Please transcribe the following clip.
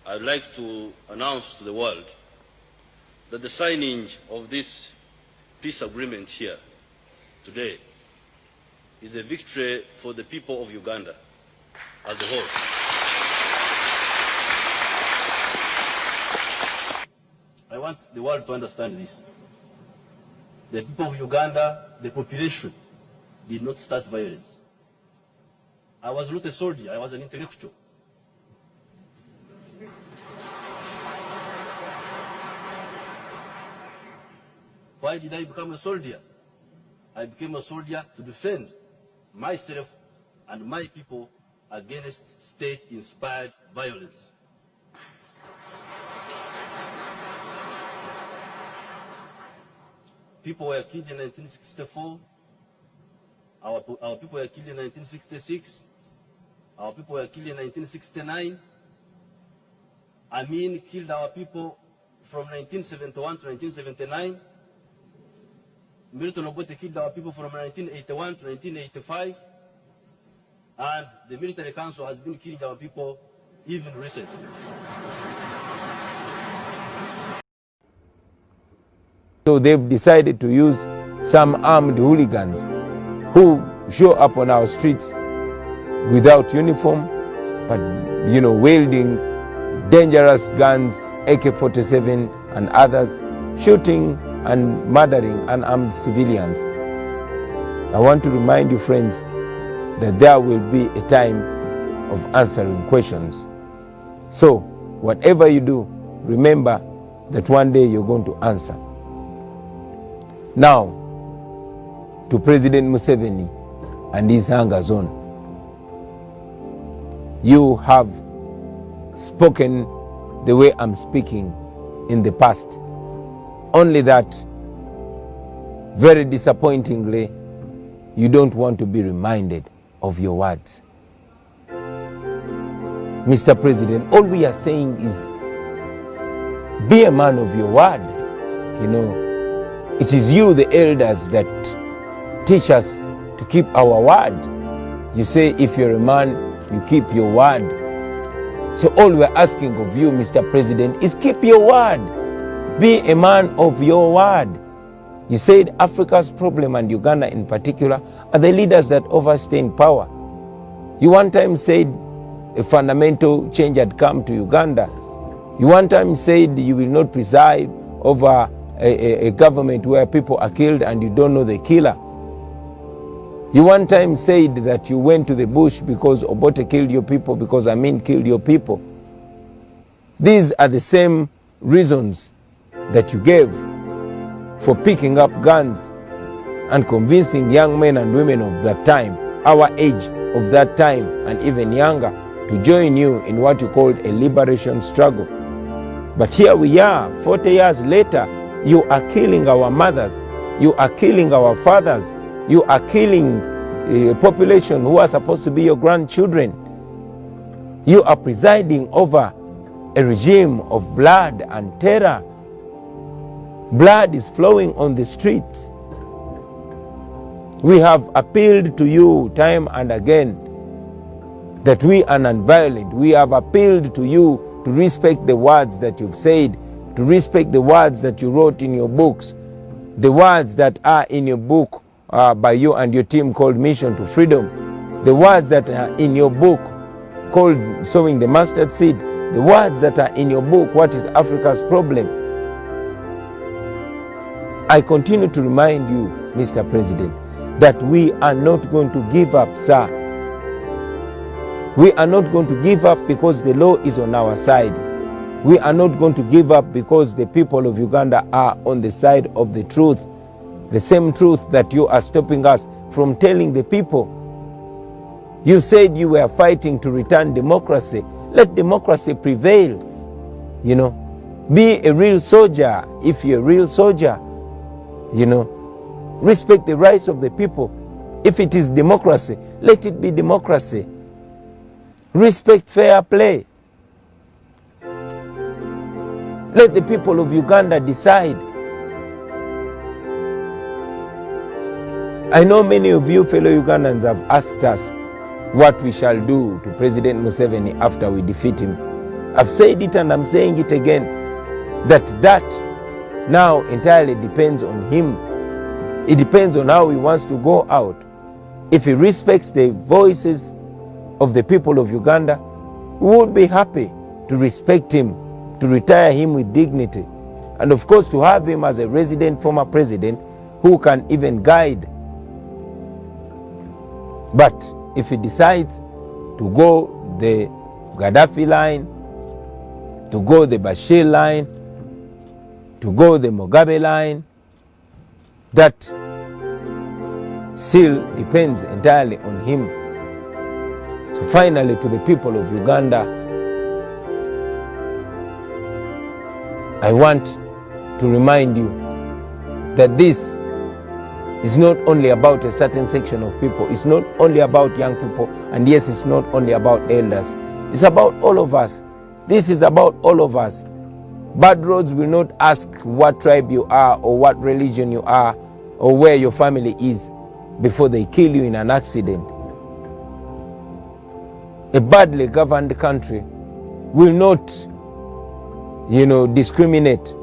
I'd like to announce to the world that the signing of this peace agreement here today is a victory for the people of Uganda as a whole. I want the world to understand this. The people of Uganda, the population, did not start violence. I was not a soldier, I was an intellectual. Why did I become a soldier? I became a soldier to defend myself and my people against state-inspired violence. People were killed in 1964. Our people were killed in 1966. Our people were killed in 1969. Amin killed our people from 1971 to 1979. Milton Obote killed our people from 1981 to 1985. And the military council has been killing our people even recently. So they've decided to use some armed hooligans who show up on our streets without uniform, but wielding dangerous guns, AK-47 and others, shooting and murdering unarmed civilians. I want to remind you, friends, that there will be a time of answering questions. So whatever you do, remember that one day you're going to answer. Now, to President Museveni and his anger zone. You have spoken the way I'm speaking in the past. Only that, very disappointingly, you don't want to be reminded of your words. Mr. President, all we are saying is be a man of your word. It is you, the elders, that teach us to keep our word. You say if you're a man, you keep your word. So all we're asking of you, Mr. President, is keep your word. Be a man of your word. You said Africa's problem, and Uganda in particular, are the leaders that overstay in power. You one time said a fundamental change had come to Uganda. You one time said you will not preside over a government where people are killed and you don't know the killer. You one time said that you went to the bush because Obote killed your people, because Amin killed your people. These are the same reasons that you gave for picking up guns and convincing young men and women of that time, our age of that time and even younger, to join you in what you called a liberation struggle. But here we are, 40 years later. You are killing our mothers. You are killing our fathers. You are killing a population who are supposed to be your grandchildren. You are presiding over a regime of blood and terror. Blood is flowing on the streets. We have appealed to you time and again that we are non-violent. We have appealed to you to respect the words that you've said, to respect the words that you wrote in your books, the words that are in your book by you and your team called Mission to Freedom, the words that are in your book called Sowing the Mustard Seed, the words that are in your book, What is Africa's Problem? I continue to remind you, Mr. President, that we are not going to give up, sir. We are not going to give up because the law is on our side. We are not going to give up because the people of Uganda are on the side of the truth, the same truth that you are stopping us from telling the people. You said you were fighting to return democracy. Let democracy prevail. Be a real soldier. If you're a real soldier, respect the rights of the people. If it is democracy, let it be democracy. Respect fair play. Let the people of Uganda decide. I know many of you fellow Ugandans have asked us what we shall do to President Museveni after we defeat him. I've said it and I'm saying it again, that now entirely depends on him. It depends on how he wants to go out. If he respects the voices of the people of Uganda, we would be happy to respect him, to retire him with dignity, and of course to have him as a resident former president who can even guide. But if he decides to go the Gaddafi line, to go the Bashir line, to go the Mugabe line, that still depends entirely on him. So finally, to the people of Uganda, I want to remind you that this is not only about a certain section of people. It's not only about young people. And yes, it's not only about elders. It's about all of us. This is about all of us. Bad roads will not ask what tribe you are or what religion you are or where your family is before they kill you in an accident. A badly governed country will not, discriminate